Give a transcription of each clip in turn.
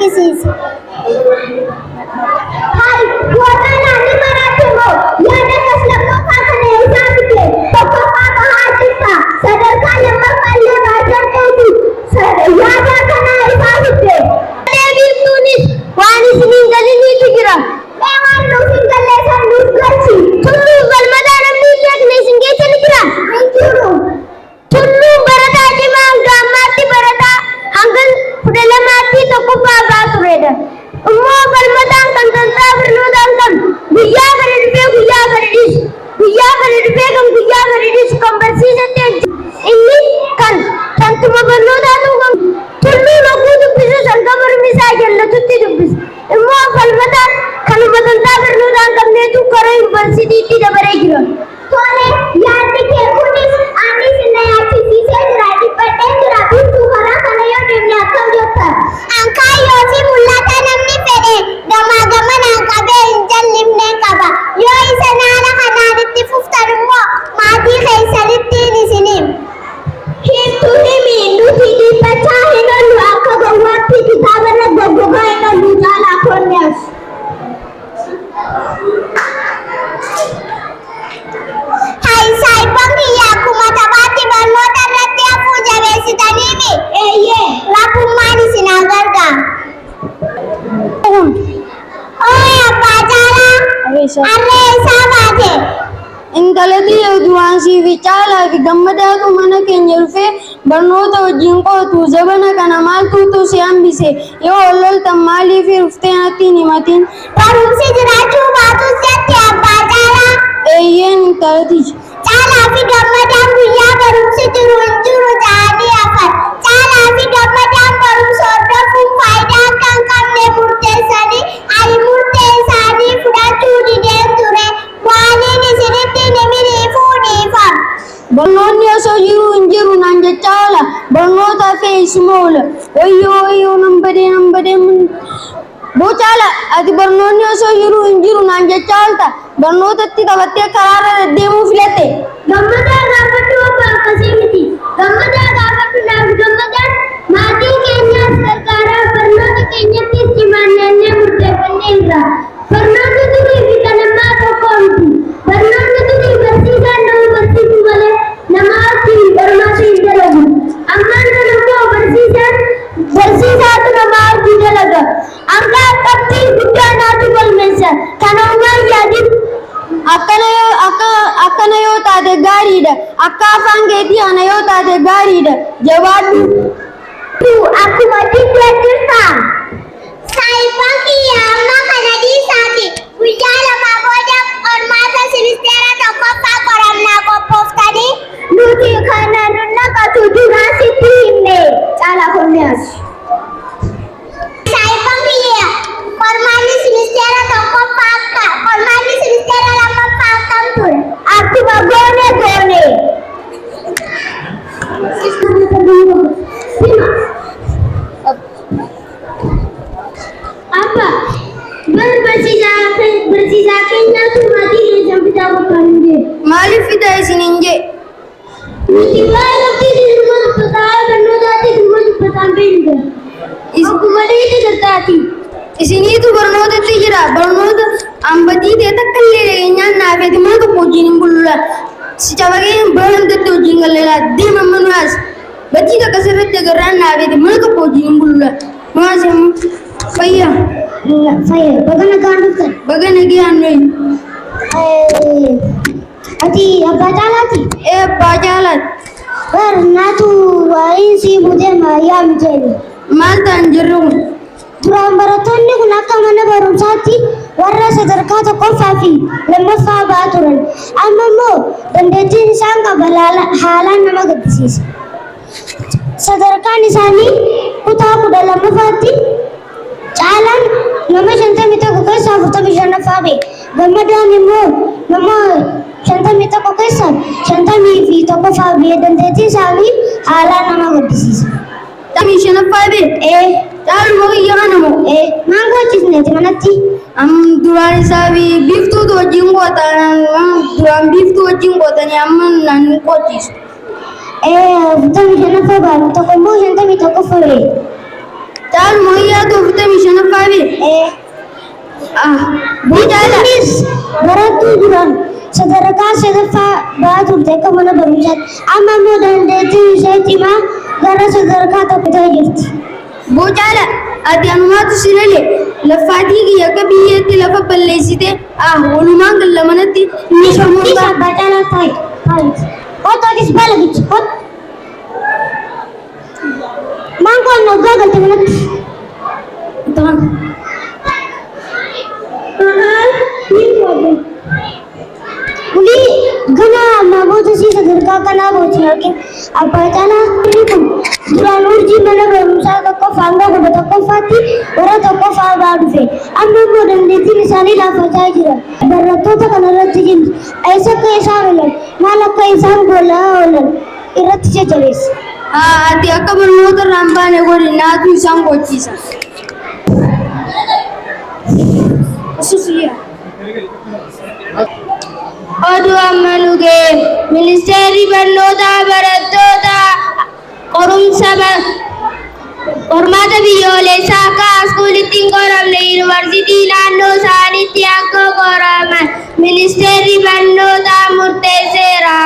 argisiisa. Hai, gootanaani maraatti immoo yaada akkas lammaffaa kana isaa fide tokkoffaa bahaa jirta. Sadarkaa lammaffaa illee baatan ta'utu yaada kana isaa fide. Deebiftuunis waan isiniin galiniitu jira. Mee waan nuuf hin galleessan nuuf galchi. Tulluu galmataa namni hin beekne isin keessa ni jira. Hin jiru. Tulluu barataa cimaa hanga ammaatti barataa hanga 12tti tokkoffaa bahaa turedha. Immoo galmataan kan tantaa barnootaan kan guyyaa kana dhufee guyyaa kana dhiisu. Guyyaa kana dhufee kan guyyaa kana dhiisu kan barsiisatti inni kan tantuma barnootaatu kan tulluu logguu dubbisu san barumsaa jallatutti dubbisu. Immoo galmataan kanuma tantaa barnootaan qabneetu karaa yuunivarsiitiitti dabaree jira. Tole yaadni kee kunis anis na yaachisiisee jira dhibbadhee jira biiftuu karaa kana yoo deemne akkam jetta. Ankaayyoo fi mul'ata namni fedhe gamaa gamanaan qabee hin jallimne qaba. Yoo isa naana kanaan itti fuftan immoo maatii keessanitti isiniin. Himtuu himi nuti dhiibbachaa hin ollu akka gowwaatti kitaabarra goggogaa hin ollu caalaa konnees. Saayiphaan kiyyaa akkuma taphaatti barnoota irratti hafuu jabeessitaniifi lakkummaan isin haa gargaaru. Ooyi abbaa caalaa harree isaa baate. Intalati duraan siif caalaa fi gammadaatu mana keenya dhufee barnoota wajjin qootu zabana kana maaltu si hambise yoo olloltan maaliif dhuftee natti hin himatin? Barumsi jiraachuu baatus jetti abbaa caalaa. Eeyyeen intalatichi. Caalaa fi gammadaan guyyaa barumsi jiru hin jiru ta'anii hafan. Caalaa fi gammadaan barumsa hordofuun faayidaa akka hin qabne murteessanii ani murtee isaanii fudhachuu dideen ture. Waaniin isinitti himinii fuudhiifam. Barnoonni osoo jiru hin jiru naan jechaa oola. Barnoota fe'isuma oola. Wayyoo nan badee Bocaala ati barnoonni osoo jiru hin jiru naan jechaa oolta. Barnootatti taphattee karaarra deddeemuu filatte. Gammadaa gaafadhu abbaa akkasii miti. Gammadaa gaafadhu naaf gammadaan maatii keenyaas gargaaraa barnoota keenyatti cimaannee murteeffannee irra. Barnoonni durii fi kan ammaa tokko miti. Barnoonni durii barsiisaan nama barsiisu malee namaatti barmaatu hin dalagu. Ammaan kana immoo barsiisaatu namaatti dalaga. Hanga qabxii guddaa naatu galmeessa. Kana uumaan yaadin. Akkana yoo taate gaariidha. Akka afaan keetii ana yoo taate gaariidha. Jabaadhu. Akkuma dibbee jirta. Saayiphaan kiyyaa amma kana dhiisaati. Guyyaa lamaa booda qormaata simisteera tokkoffaa qorannaa qophooftanii nuti kana naqatu duraan sitti himne. Caalaa konneas. Saayiphaan kiyyaa qormaanni simisteera tokkoffaa akka qormaanni simisteera lammaffaa akkam ture. Akkuma goone. Abba, barsiisaa keenyaatu maatii keessan fidaa bakkaan hin jee. Maaliif fidaa isin hin jee? Nuti waa'ee laftii dhimma dubbataa barnootaatti dhimma dubbataan beekna. Akkuma dheedhi gargaati. Isiniitu barnootatti jira. Barnoota ambatii ta'e takka illee dhageenyaan naafeeti mana tokko wajjin hin bulula. Si cabaqee bara hundatti wajjin galleelaa deema manuwaas. Batii takka sirriitti agarraan naafeeti mana tokko wajjin hin bulula. Maas fayyaa. Bagana gaan dhuftan. Bagana gaan nuyi. Ati abbaa caalaati? Abbaa caalaati. Barnaatu waa'een sii mudee maayyaa miteeni. Maal ta'an jirru kun? Duraan barattoonni kun akka mana barumsaatti warra sadarkaa tokkoffaa fi lammaffaa ba'aa turan. Amma immoo dandeettiin isaan qaban haalaan nama gaddisiisa. Sadarkaan isaanii kutaa 12ffaatti caalaan nama 51 keessaa 45ffaa ba'e. Gammadaan immoo nama 51 keessaa 51ffaa ba'e. Dandeettiin isaanii haalaan nama gaddisiisa. Tamii 5ffaa ba'e? Caaluma kiyya kana moo? Maan gochifneeti manatti? Duraan isaa biiftuutu wajjin gootan. Duraan biiftuu wajjin gootanii amma naan qochiisu. 45ffaa baanu tokko immoo 51ffaa ba'e. Taal moyyaa tooftamii shanaffaafi. Bu'uunis barattuu duraan sadarkaa sadaffaa bahaa turte akka mana barumsaatti. Amma immoo dandeettii ishee cimaa gara sadarkaa tokkotti jirti. Bocaala ati anumaatu sinale laffaatii kiyya akka biyyeetti lafa balleessite walumaan galla manatti inni shamuun Isa bacala taa'e. Otootis balagichi. Maangoon naggaa galte manatti. Kuli gana namoota si sadarkaa kanaa boocin argin abbaa caalaa kun duraan urjii mana barumsaa tokkoffaa hanga kuma tokkoffaatti bara tokkoffaa ba'aa dhufe. Amma immoo dandeettiin isaanii laafachaa jira. Barattoota kanarratti jiru. Eessa akka isaan oolan maal akka isaan golaa oolan irratti jajjabeessa. Ati akka barnoota irraa hin baane godhi naatu isaan gochiisa. Oduu amma nugee ministeerri barnootaa barattoota qormaata biyyoolessaa akka askuulitti hin qoramne yuunivarsiitii naannoo isaaniitti akka qoraman ministeerri barnootaa murteesseera.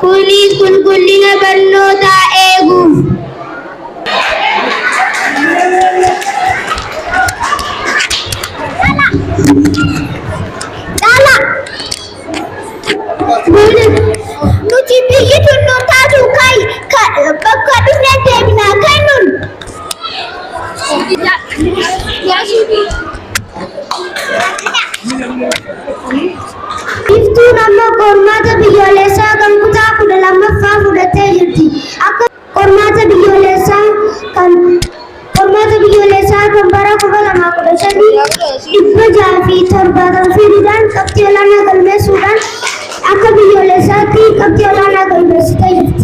Kunis qulqullina barnootaa eeguuf. Nuti biyyi tunnuu taatu bakka dhufnee deebinaa kennuun. Iftuun amma qormaata biyyoolessaa kan kutaa 12ffaa fudhattee jirti. Akka qormaata biyyoolessaa kan bara 2015 fiduudhaan qabxii olaanaa galmeessuudhaan akka biyyoolessaatti qabxii olaanaa galmeessitee jirti.